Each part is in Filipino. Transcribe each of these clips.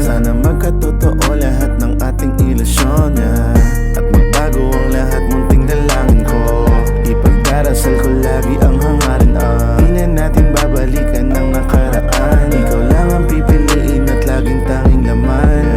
Sana magkatotoo lahat ng ating ilusyon, at magbago ang lahat, munting dalangin ko. Ipagdarasal ko lagi ang hangarin, di na natin babalikan ng nakaraan. Ikaw lang ang pipiliin at laging tanging laman.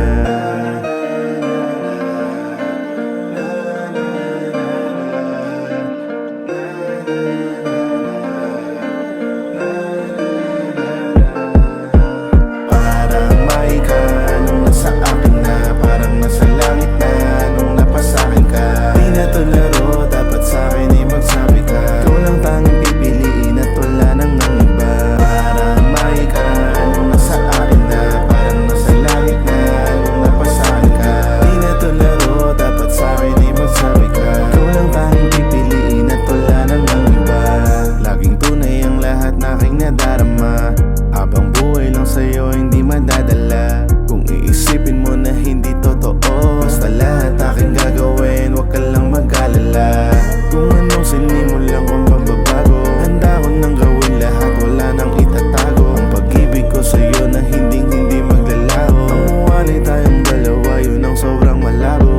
Habang buhay lang sa'yo hindi madadala. Kung iisipin mo na hindi totoo, basta lahat aking gagawin, wag ka lang mag-alala. Kung anong sinimulan kong pagbabago, handa ko nang gawin lahat, wala nang itatago. Ang pag-ibig ko sa'yo na hindi maglalaho. Ang mawalay tayong dalawa, yun ang sobrang malabo.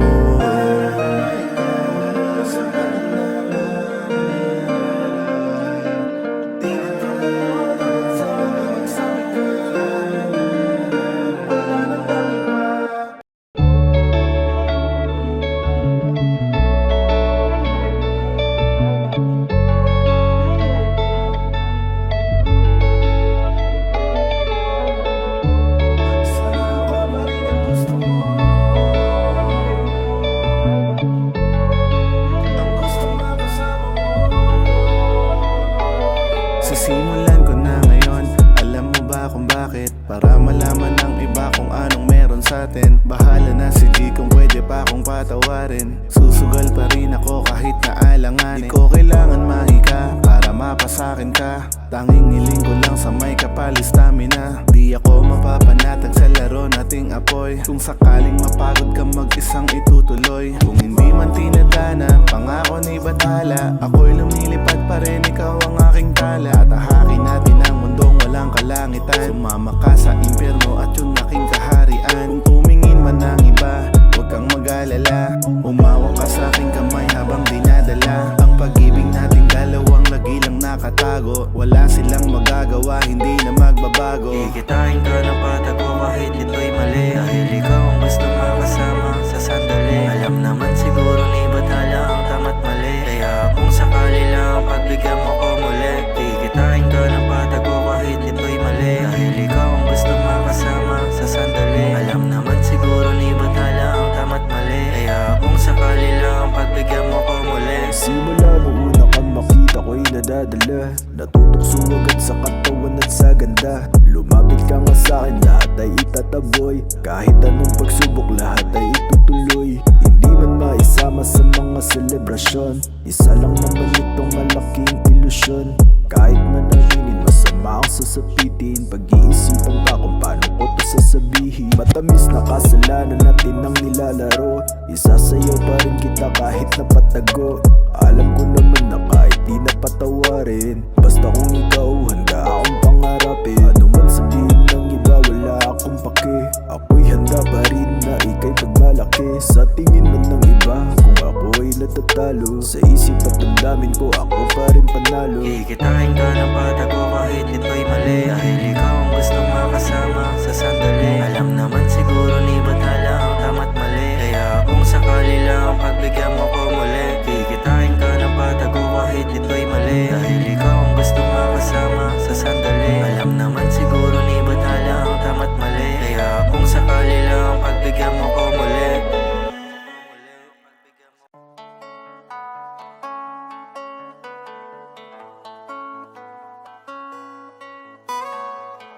Sisimulan ko na ngayon, alam mo ba kung bakit? Para malaman ng iba kung anong meron sa atin. Bahala na si G kung pwede pa akong patawarin. Susugal pa rin ako kahit na alanganin. Di ko kailangan mahika para mapasakin ka. Tanging hiling ko lang sa may kapal stamina. Di ako mapapanatag sa laro nating apoy. Kung sakaling mapagod ka mag-isang itutuloy. Kung hindi man tinadana, pangako ni batala. Ako'y lumilipad pa rin, ikaw ang aking tala. At ahakin natin ang mundong walang kalangitan. Sumama ka sa impyerno at yun aking kaharian. Kung tumingin man ng iba, huwag kang mag-alala. Umawak ka sa aking kamay habang dinadala. Ang pag-ibig nating dalawang lagi lang nakatago. Wala silang magagawa, hindi na magbabago. Kikitain ka ng patago kahit ito'y mali. Dahil ikaw ang gusto makasama sa sandali. Alam naman siguro ni batala ang tama't mali. Kaya kung sakali lang pagbigyan mo ko muli. Kikitain ka ng patago kahit ito'y mali. Dahil ikaw ang gusto makasama sa sandali. Alam naman siguro ni batala ang tama't mali. Kaya kung sakali lang pagbigyan mo ko muli. Simula nung una kang makita ko'y nadadala. Natutokso agad sa katawan at sa ganda. Lumapit ka nga sa'kin, lahat ay itataboy. Kahit anong pagsubok, lahat ay itutuloy. Hindi man maisama sa mga selebrasyon. Isa lang naman itong malaking ilusyon. Kahit man aminin, masama ang sasapitin. Pag-iisipan ka kung paano ko to sasabihin. Matamis na kasalanan natin ang nilalaro. Isasayaw pa rin kita kahit napatago. Alam ko naman na kahit di napatawarin, basta kung ikaw, handa akong pangarapin. Ano man sabihin ng iba, wala akong pake. Ako'y handa pa rin na ika'y pagmalaki. Sa tingin man ng iba, kung ako ay natatalo, sa isip at damdamin ko, ako pa rin panalo. Kikitain ka ng patago kahit ito'y mali. Dahil ikaw ang gusto makasama sa sandali. Alam naman siguro ni batala ang tama't mali. Kaya kung sakali lang pagbigyan mo ko muli. Kikitain ka ng patago kahit ito'y mali. Dahil ikaw ang gusto makasama sa sandali. Alam naman siguro ni batala ang tama't mali. Kaya kung sakali lang pagbigyan mo ko muli.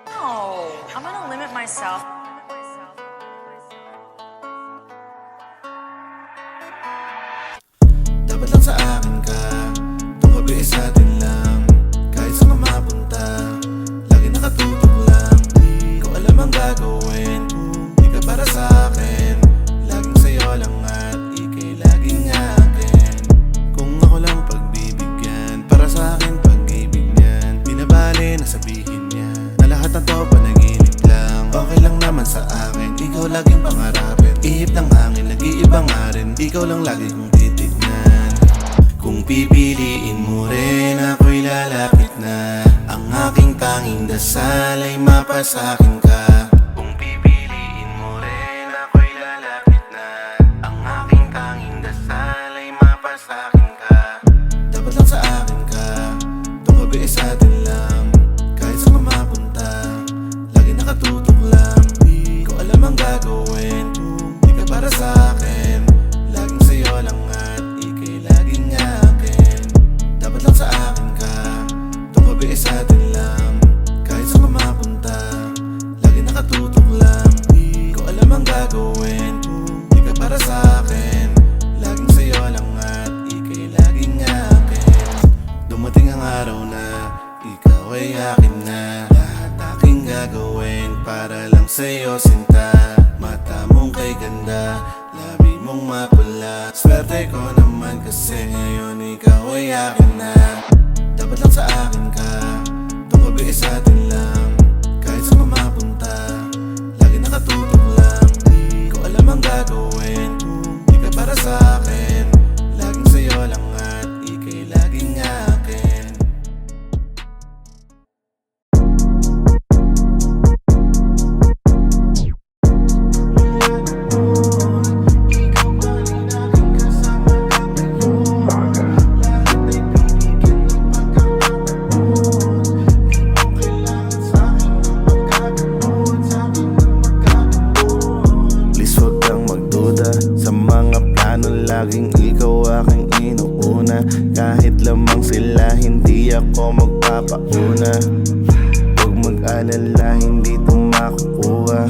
No, I'm gonna limit myself. ikaw laging pangarapin. Ihip ng hangin, nag-iiba nga rin, ikaw lang lagi kong titignan. Kung pipiliin mo rin, ako'y lalapit na. Ang aking tanging dasal ay mapasakin ka. Kung pipiliin mo rin, ako'y lalapit na. Ang aking tanging dasal ay mapasakin ka. Dapat lang sa akin ka, itong gabi ay sa atin lang. Kahit saan ka mapunta, lagi nakatutok lang. Di ko alam ang gagawin, di ka para sa akin. Laging sa'yo lang at ika'y laging akin. Dapat lang sa akin ka, itong gabi ay sa atin lang. Kahit saan ka mapunta, lagi nakatutok lang. Di ko alam ang gagawin, di ka para sa akin. Laging sa'yo lang at ika'y laging akin. Dumating ang araw na ikaw ay akin na. Lahat aking gagawin para lang sa'yo, sinta. Mata mong kay ganda, labi mong mapula. Swerte ko naman kasi ngayon ikaw ay akin na. Dapat lang sa akin ka, itong gabi ay sa atin lang. Kahit saan ka mapunta, lagi nakatutok lang. Di ko alam ang gagawin, di ka para sa akin. Laging sa'yo lang at ika'y laging akin. Sa mga plano laging ikaw aking inuuna. Kahit lamang sila hindi ako magpapauna. Huwag mag-alala, hindi ito makukuha.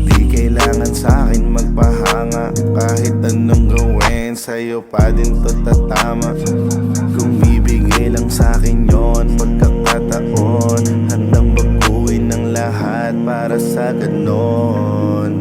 Di kailangan sa'kin magpahanga. Kahit anong gawin, sa'yo pa din to tatama. Kung bibigay lang sa'kin yon pagkakataon, handang baguhin ng lahat para sa ganon.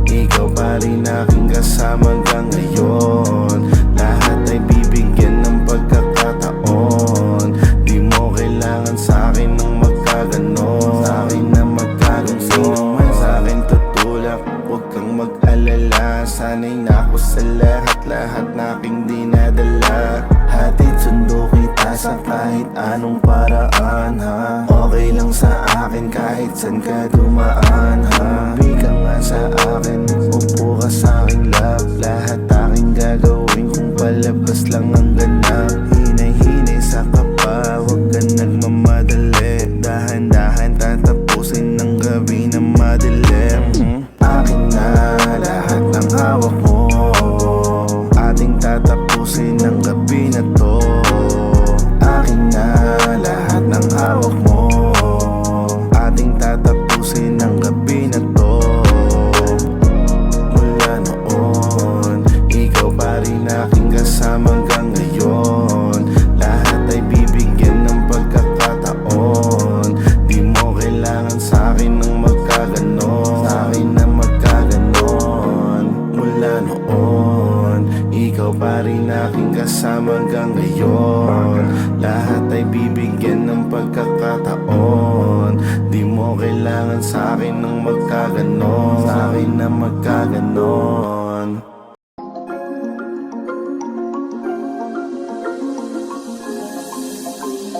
Ikaw pa rin aking kasama hanggang ngayon. Lahat ay bibigyan ng pagkakataon. Di mo kailangan sa'kin ng magkaganon. Sa'kin na magkaganon. Sino man sa'kin tutulak, huwag kang mag-alala. Sana'y nako sa lahat na aking dinadala. Hatid sundo kita sa kahit anong paraan, ha. Okay lang sa akin kahit saan ka dumaan, ha. Uwi ka nga sa akin, upo ka sa aking lap. Lahat aking gagawin kung palabas lang ang ganap. Hinay-hinay sa kapa, huwag ka nagmamadali. Dahan-dahan tatapusin ng gabi na madilim. Akin na lahat ng hawak mo, ating tatapusin ng gabi na to. Akin na lahat ng hawak mo, ating tatapusin ng gabi na to. Mula noon, ikaw pa rin aking kasama hanggang ngayon. Lahat ay bibigyan ng pagkakataon. Di mo kailangan sa'kin ng magkaganon. Sa'kin na magkaganon. Mula noon, ikaw pa rin aking kasama hanggang ngayon. Lahat ay bibigyan ng pagkakataon. Di mo kailangan sa'kin ng magkaganon. Sa'kin na magkaganon.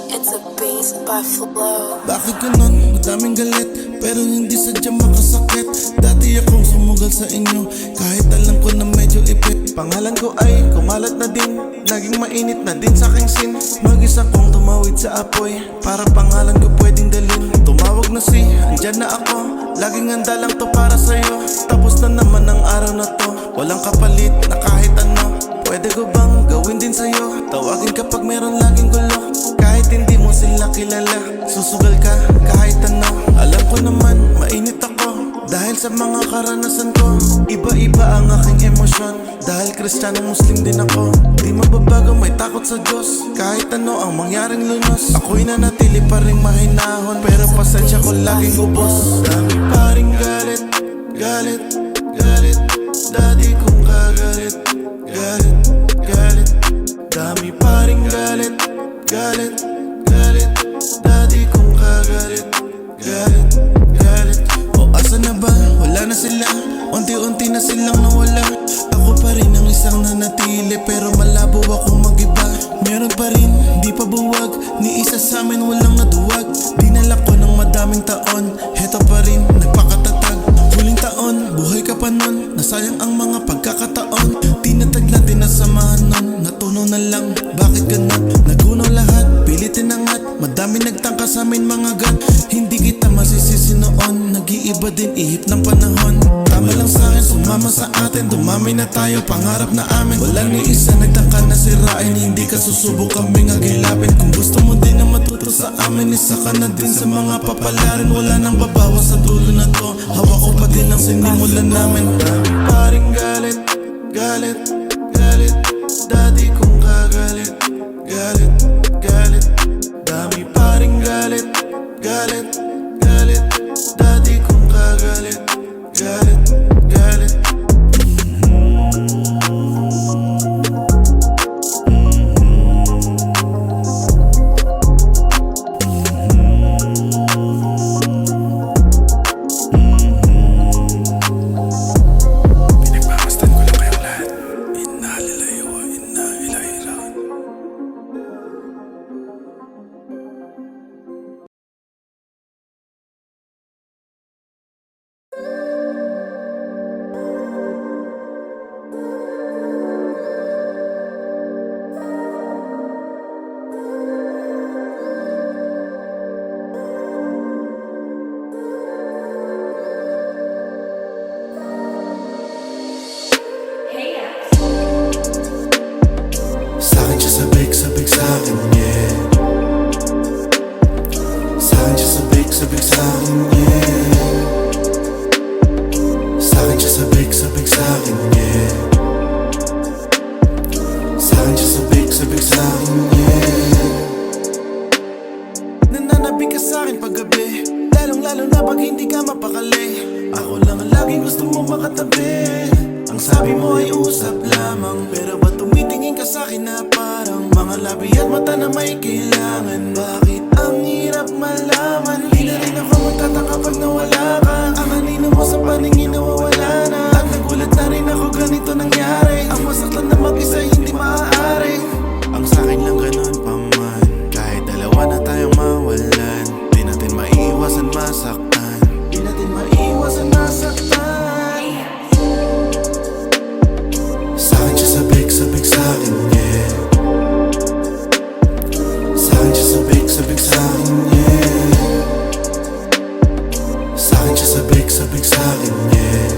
It's a beast by Flow. Bakit ganon? Madaming galit, pero hindi sadyang makasakit. Dati akong sumugal sa inyo, kahit alam ko na medyo ipit. Pangalan ko ay kumalat na din, naging mainit na din sa aking sin. Mag-isa kong tumawid sa apoy, para pangalan ko pwedeng dalhin. Tumawag na si, andyan na ako, laging handa lang to para sa'yo. Tapos na naman ang araw na to, walang kapalit na kahit ano. Pwede ko bang gawin din sa'yo? Tawagin kapag meron laging gulo. Kahit hindi mo sila kilala, susugal ka kahit ano. Alam ko naman, mainit ako dahil sa mga karanasan ko. Iba-iba ang aking emosyon, dahil Kristiyano Muslim din ako. Di mababago, may takot sa Diyos, kahit ano ang mangyaring lunos. Ako'y nanatili pa rin mahinahon, pero pasensya ko laging ubos. Dami pa rin galit, galit, galit. Dati kong kagalit, galit, galit. Dami pa rin galit, galit, galit. Dati kong kagalit, galit. daming taon, heto pa rin, nagpakatatag. Huling taon, buhay ka pa nun, nasayang ang mga pagkakataon. Tinatag natin na samahan nun, natunaw na lang, bakit ganun? Nagunaw lahat, pilitin angat, madami nagtangka sa amin mga gat. Hindi kita masisisi noon, nag-iiba din ihip ng panahon. Tama lang sa'kin, sumama sa atin, dumami na tayo, pangarap na amin. Walang ni isa nagtangka na sirain, hindi ka susubok kaming agilapin. Kung gusto mo din na matuto sa amin, isa ka na din sa mga papalarin. Wala nang babawas sa dulo na to, hawak ko pa din ang sinimulan namin. Dami paring galit, galit, galit. Dati kong kagalit, galit, galit. Dami paring galit, galit, galit. Dati kong kagalit, galit, galit. Pinagmamasdan ko lang kayong lahat. Inna lillahi wa inna ilaihi raji'un. Sa'kin siya sabik-sabik sa'kin, yeah. Sa'kin siya sabik-sabik sa'kin, yeah. Sa'kin siya sabik-sabik sa'kin, yeah. Sa'kin siya sabik-sabik sa'kin, yeah. Nananabik ka sa'kin paggabi, lalong-lalo na pag hindi ka mapakali. Ako lang ang laging gusto mo makatabi. Ang sabi mo ay usap lamang, pero ba't tumitingin ka sa'kin na parang mga labi at mata na may kailangan? Bakit ang hirap malaman? Di na rin ako magtataka pag nawala ka. Ang anino mo sa paningin nawawala na. At nagulat na rin ako ganito nangyari. Ang masaktan na mag-isa hindi maaari. Ang sa'kin lang ganun pa man, kahit dalawa na tayong mawalan. Di natin maiiwasan masaktan, di natin maiiwasan masaktan. Sa'kin siya sabik-sabik sa'kin, yeah. Sa'kin siya sabik-sabik sa'kin, yeah. Sa'kin siya sabik-sabik sa'kin, yeah.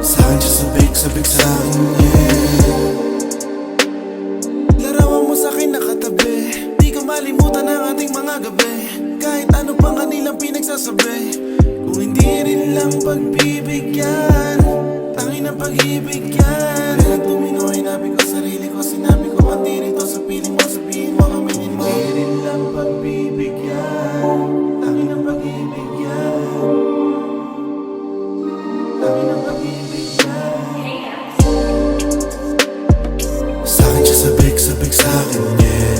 Sa'kin siya sabik-sabik sa'kin, yeah. Larawan mo sa'kin nakatabi, di ko malimutan ang ating mga gabi. Kahit ano pang kanilang pinagsasabi, kung hindi rin lang pagbibigyan, tangin ang pag-ibig yan. Kaya tumino, hinabi ko sarili ko, sinabi ko hindi rito sa piling mo, sabihin mo, aminin mo. Hindi rin lang pagbibigyan, tangin ang pag-ibig yan. Tangin ang pag-ibig yan. Sa'kin siya sabik-sabik sa'kin, yeah.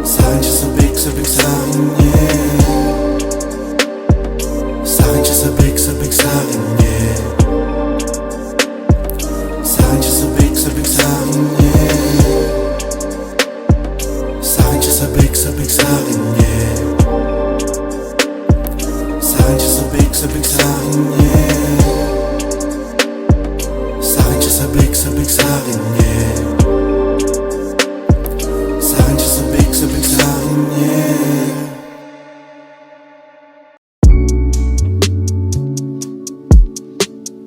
Sa'kin siya sabik-sabik sa'kin, yeah. Sa'kin siya sabik-sabik sa'kin, yeah. Sa'kin siya sabik-sabik sa'kin, yeah. Sa'kin siya sabik-sabik sa'kin, yeah. Sa'kin siya sabik-sabik sa'kin, yeah. Sa'kin siya sabik-sabik sa'kin, yeah. Sa'kin siya sabik-sabik sa'kin, yeah.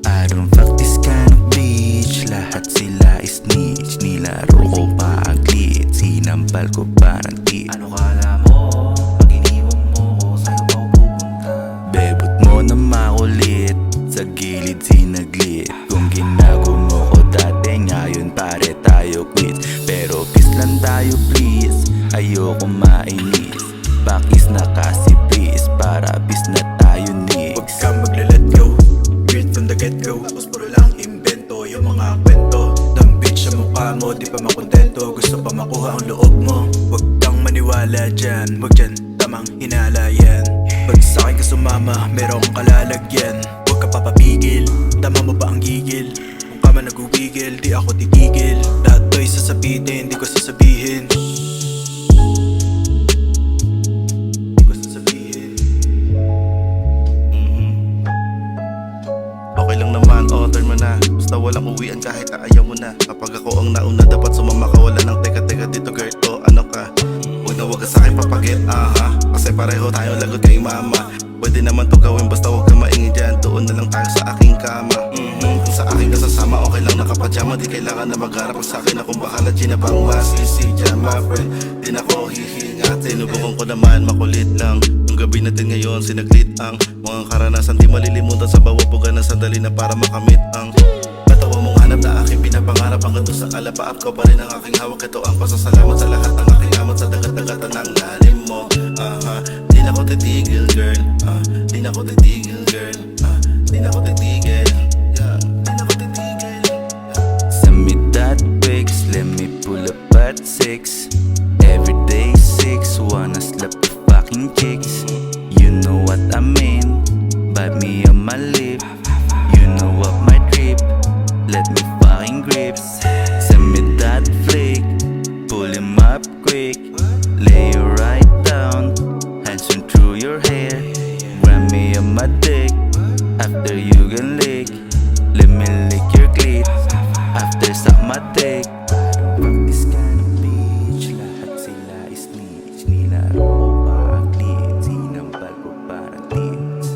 I don't fuck this kind of bitch. Lahat sila is snitch. Nilaro ko pa ang glitz, sinampal ko pa ng tit. Ano kala mo? Pag iniwan mo ko, sa'yo pa ako pupunta. Bebot mo na makulit, sa gilid sinaglit. Kung ginago mo ko dati, ngayon pare tayo quit. Pero kiss lang tayo please, ayoko mainis. Bakis na kasi please, para bis na tayo nix. Huwag kang magla-let go, weird from the get-go. Tapos puro lang invento, yung mga kwento. Dumb bitch sa mukha mo, di pa makontento. Gusto pa makuha ang loob mo. Huwag kang maniwala dyan, huwag dyan tamang hinala yan. Pag sa'kin ka sumama, merong kalalagyan. Huwag ka papapigil, tama mo ba ang gigil? Kung ka man nagugigil, di ako titigil. Lahat to'y sasabihin, di ko sasabihin. yan kahit ayaw mo na. Kapag ako ang nauna dapat sumama ka. Wala nang teka-teka dito girl, o ano ka? Huwag na wag ka sa'kin papagit, aha. Kasi pareho tayo lagot kay mama. Pwede naman to gawin basta huwag ka maingin dyan. Doon na lang tayo sa aking kama. Kung sa akin kasasama okay lang nakapajama. Di kailangan na magharap sa akin na kung bahala Gina pang masisi dyan my friend. Di na ko hihingat. Sinubukan ko naman makulit lang. Yung gabi natin ngayon sinaglit ang mga karanasan di malilimutan sa bawapugan ng sandali na para makamit ang katawa mong hanap na aking pinapangarap. Hanggang doon sa alapaap ko pa rin ang aking hawak. Ito ang pasasalamat sa lahat ng aking amat sa dagat-dagatan ng lalim mo. Di na ko titigil girl, di na ko titigil girl, di na ko titigil, yeah. Di na ko titigil. Send me that pics, let me pull up at 6. Everyday 6, wanna slap the fucking chicks. You know what I mean, bite me on my lip. You know what my drip, let me fucking grip. Send me that flick, pull him up quick. Lay you right down, hands on through your hair. Grab me on my dick, after you can lick. Let me lick your clit, after suck my dick. Pag this kind of bitch, lahat sila is snitch. Nilaro ko pa ang glitz, hinambal ko parang tits.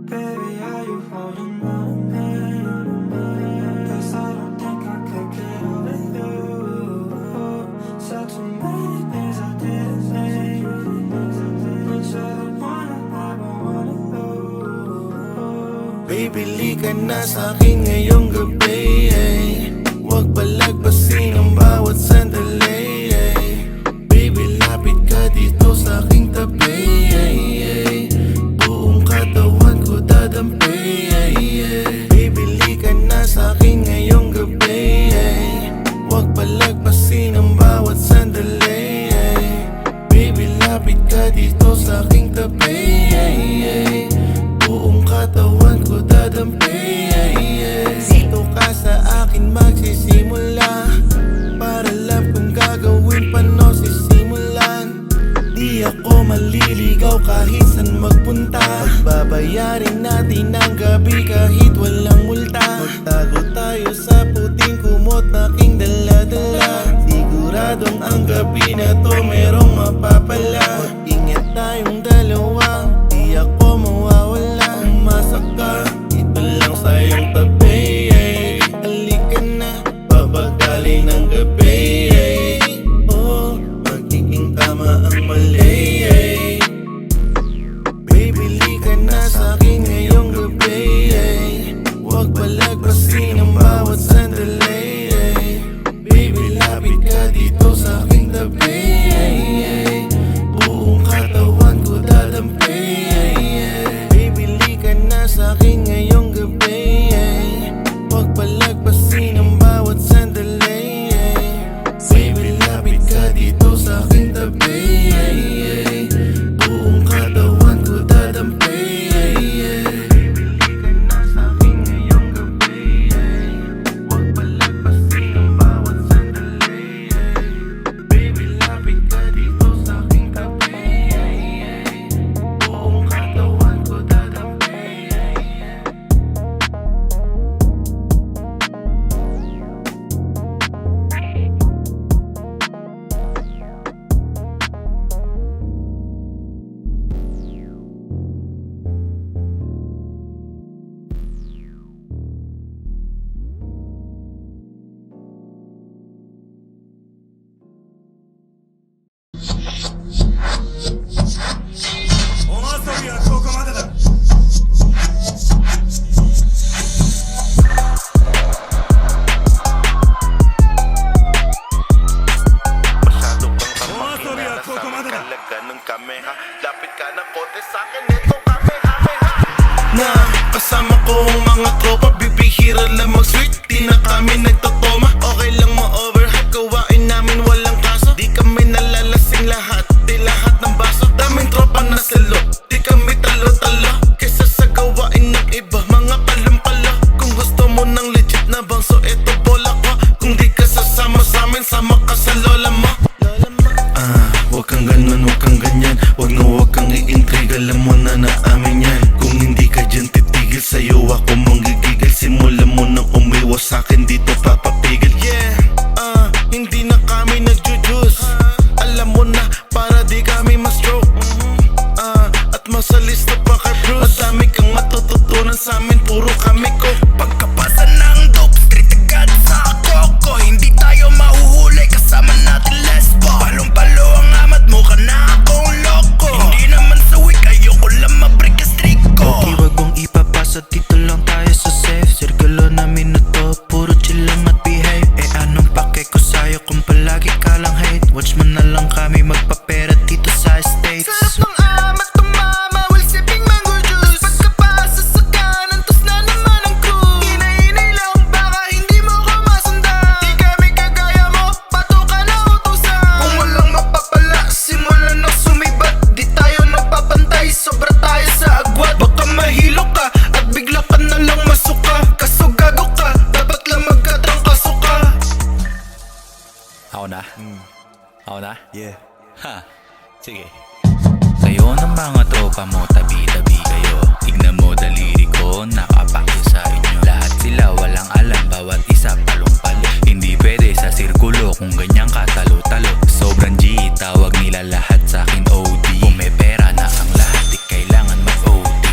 Baby, are you holding my hand? 'Cause I don't think I could get over you. Said too many things I didn't say, but you're the one I never wanted to. Bibili ka na sa'kin ngayong gabi, huwag palagpasin ang bawat sandali, baby lapit ka dito sa aking tabi, buong katawan ko dadampi, bibili ka na sa'kin ngayong gabi, huwag palagpasin ang bawat sandali, baby lapit ka dito sa aking tabi, buong katawan ko dadampi. Dito ka sa akin magsisimula, para alam kung gagawin paano sisimulan. Di ako maliligaw kahit san magpunta. Pagbabayarin natin ang gabi kahit walang multa. Magtago tayo sa puting kumot na aking dala-dala. Siguradong ang gabi na to merong mapapala. Mag-ingat tayong dalawa, di ako mawawala. Umasa ka, ito lang sa iyong tabi, halika na, papagali ng gabi, oh, magiging tama ang mali, bibili ka na sa'kin ngayong gabi, huwag palagpasin ang bawat sandali, baby lapit ka dito sa aking tabi, buong katawan ko dadampi, bibili ka na sa'kin ngayong gabi, huwag palagpasin ang bawat sandali, baby lapit ka dito sa aking tabi, buong katawan ko dadampi, bibili ka na sa'kin ngayong gabi, huwag palagpasin ang bawat sandali, baby lapit Ako na? Yeah. Ha, sige. Kayo ng mga tropa mo, tabi-tabi kayo. Tignan mo daliri ko, nakapakyo sa inyo. Lahat sila walang alam, bawat isa palong-palo. Hindi pwede sa sirkulo kung ganyang katalo-talo. Sobrang G, tawag nila lahat sa akin OD. Kung may pera na ang lahat, di kailangan mag-OT.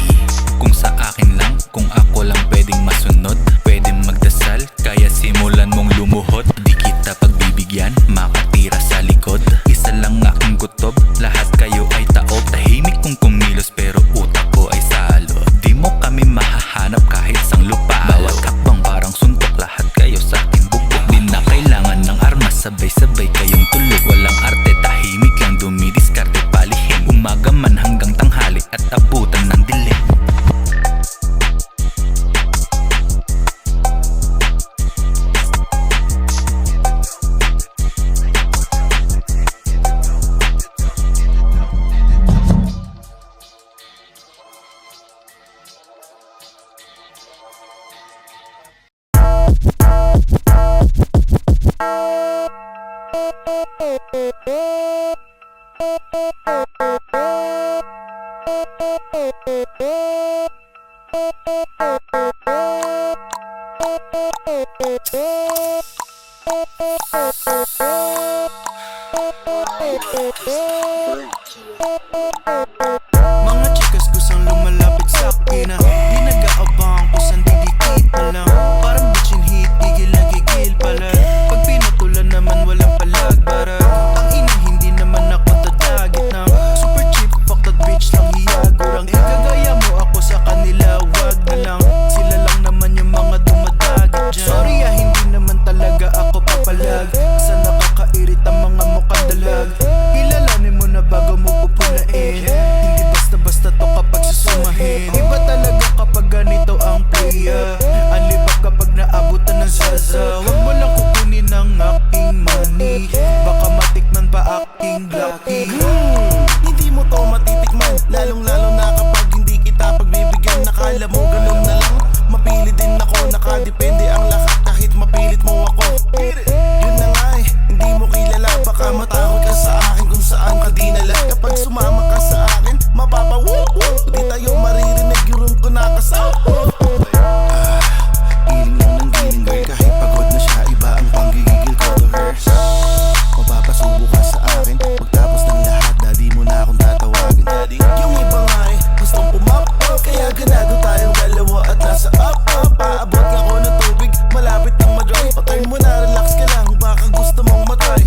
Kung sa akin lang, kung ako lang pwedeng masunod, pwedeng magdasal, kaya simulan mong lumuhod. Di kita pagbibigyan, makatira sa likod. Isa lang aking kutob, lahat kayo ay taob. Tahimik kong kumilos pero utak ko ay salo. Di mo kami mahahanap kahit sang lupa. Bawat kakbang parang suntok, lahat kayo sa akin bukbok. Di na kailangan ng armas, sabay-sabay kayong tulog. Walang arte, tahimik lang dumidiskarte palihin. Umaga man hanggang tanghali at abutan ng dilim. Mga chikas kusang lumalapit sa akin na di nag-aabang kung saan didikit na lang. Parang bitchin hit, gigil na gigil pala. Pag pinutulan naman walang palag bara. Ang ina hindi naman ako dadagit na super cheap, fuck that bitch lang hiyagurang. Ikagaya mo ako sa kanila, wag na lang. Sila lang naman yung mga dumadagit dyan. Sorry hindi naman talaga ako papalag. Sa nakakairit ang mga mukhang dalag. Kilalanin mo na bago mo pupulain. Hindi basta-basta to kapag susumahin. Iba talaga kapag ganito ang playa. Ang lipap kapag naabutan ng zaza. Huwag mo lang kukunin ang aking money. Baka matikman pa aking lucky. Hindi mo to matitikman, lalong-lalo na kapag hindi kita pagbibigyan. Nakala mo ganun na lang, mapili din ako. Nakadepende ang lahat kahit mapilit mo ako. Yun na nga hindi mo kilala. Baka matakot ka sa akin kung saan ka dinala. Kapag sumama ka sa akin, mapapa-woo-woo. Di tayo maririnig yung room ko nakasama. Giling lang ng giling girl, kahit pagod na siya, iba ang panggigigil ko to her. Mapapasubo ka sa akin, pagtapos ng lahat, daddy mo na akong tatawagin. Daddy, yung iba nga gustong pumap-up, kaya ganado tayong dalawa at nasa up-up. Paabot nga ko ng tubig, malapit nang madry. Paturn mo na, relax ka lang, baka gusto mong matry.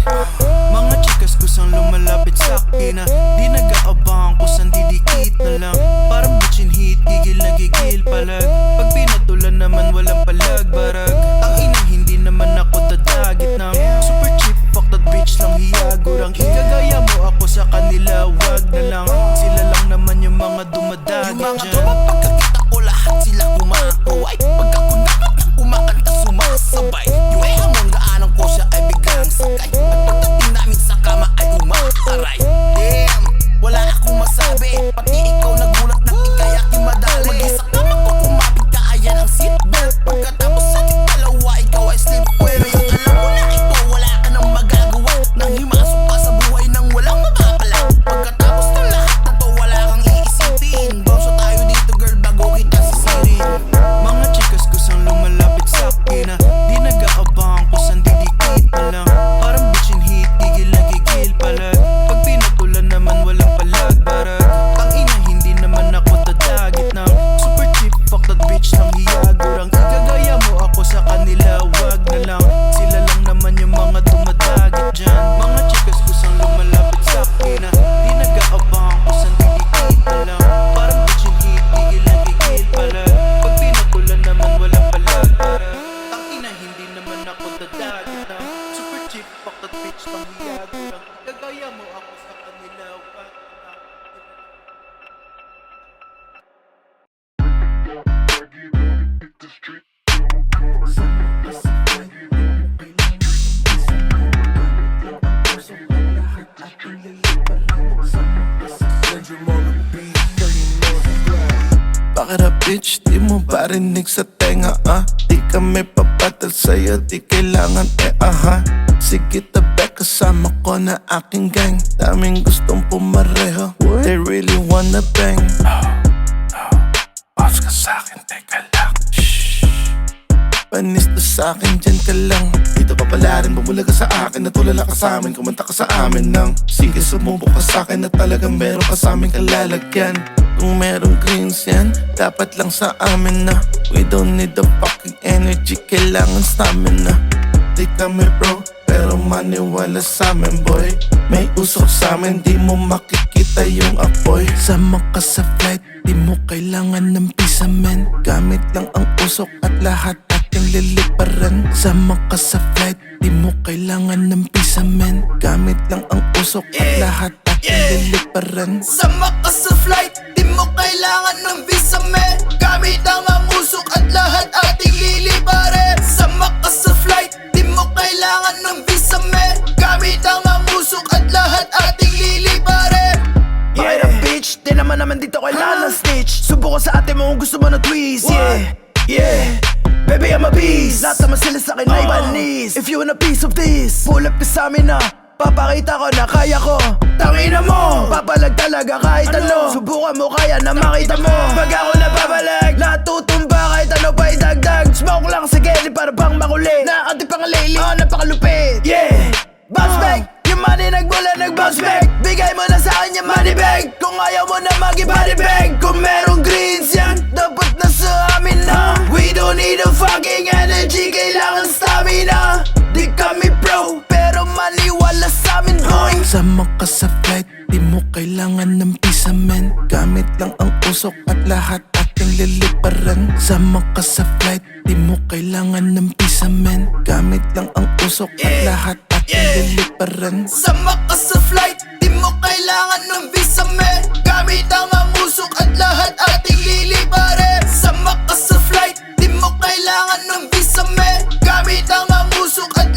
Mga chikas kusang lumalapit sa akin na di nag-aabang kung saan didikit na lang. Parang bitchin hit, gigil na gigil palag. Pag pinatulan naman walang palag barag. Ang ina hindi naman ako dadagit ng super cheap, fuck that bitch lang hiyagurang. Ikagaya mo ako sa kanila, wag na lang. Sila lang naman yung mga dumadagit Yung mga dyan. tropa pagkakita ko lahat sila kumakaway. Pag ako dapat nang kumakanta sumasabay. Yung hamon gaanong ko siya ay biglang sakay. At pagdating namin sa kama ay umakaray. Damn, wala akong masabi. Pati ikaw nagulat na ikay aking madali. Mag-isa ka magkukumapit ka ayan ang seatbelt. Pagkatapos sa ating dalawa ikaw ay sleepwear. Ngayon alam mo na ito wala ka nang magagawa. Nang himasok ka sa buhay nang walang mapapala. Pagkatapos ng lahat na to wala kang iisipin. Bawsa tayo dito girl bago kita sisirin. Mga chikas kusang lumalapit sa akin na di nag-aabang kung saan didikit na lang. Parang bitchin hit, gigil na gigil palag. Pag pinatulan naman walang palag barag. Ang ina hindi naman ako dadagit ng super cheap, fuck that bitch lang hiyagurang. Ikagaya mo ako sa kanila, wag na lang. Sila lang naman yung mga dumadagit dyan. Mga chikas kusang lumalapit sa akin na di nag-aabang kung saan didikit na lang. Parang bitchin hit, gigil na gigil palag. Pag pinatulan naman walang palag barag. Ang ina hindi naman ako dadagit ng super cheap, fuck that bitch lang hiyagurang. Ikagaya mo ako sa kanila, wag na lang. Bakit na bitch, di mo barinig sa tenga Di kami papatal sa'yo, di kailangan aha Sige tabek kasama ko na aking gang. Daming gustong pumareho, they really wanna bang. Boss ka sa'kin, teka lang. Panis to sa'kin, dyan ka lang. Dito pa pala rin, bumula ka sa akin. Natulala ka sa amin, kumanta ka sa amin nang sige, sumubok ka sa'kin na talagang meron ka sa aming kalalagyan. Kung merong greens yan, dapat lang sa amin na. We don't need the fucking energy, kailangan stamina. Di kami bro, pero maniwala sa amin boy. May usok sa amin, di mo makikita yung apoy. Sama ka sa flight, di mo kailangan ng visa men. Gamit lang ang usok at lahat ating liliparan. Sama ka sa flight, di mo kailangan ng visa men. Gamit lang ang usok at lahat ating liliparan. Sama ka sa flight, di mo kailangan ng visa men. Gamit ang usok at lahat ating liliparan. Sama ka sa flight, di mo kailangan ng visa men. Gamit ang usok at lahat ating liliparan. Yeah, bitch, di naman dito kailangan ng snitch. Subo ko sa ate mo kung gusto mo na twist. Yeah, baby I'm a beast. Lahat naman sila sa'kin ay panis. If you want a piece of this, pull up ka sa'min na papakita ko na kaya ko. Tangina mo, papalag talaga kahit ano. Subukan mo kaya na makita mo. Pag ako napapalag, lahat tutumba kahit ano pa idagdag. Smoke lang sige, di para bang makuli. Nakakati pang lately, napakalupit. Yeah, bounce back, yung money nagmula nag-bounce back. Bigay mo na sa'kin yung money bag. Kung ayaw mo na mag-body bag. Kung merong greens yan, dapat na sa amin na. We don't need a fucking energy, kailangan stamina. Di kami pro, pero maniwala sa amin boy. Sama ka sa flight, di mo kailangan ng visa men. Gamit lang ang usok at lahat ating liliparan. Sama ka sa flight, di mo kailangan ng visa men. Gamit lang ang usok at lahat ating liliparan. Sama ka sa flight, di mo kailangan ng visa men. Gamit ang usok at lahat ating liliparan. Sama ka sa flight, di mo kailangan ng visa men. Gamit ang usok at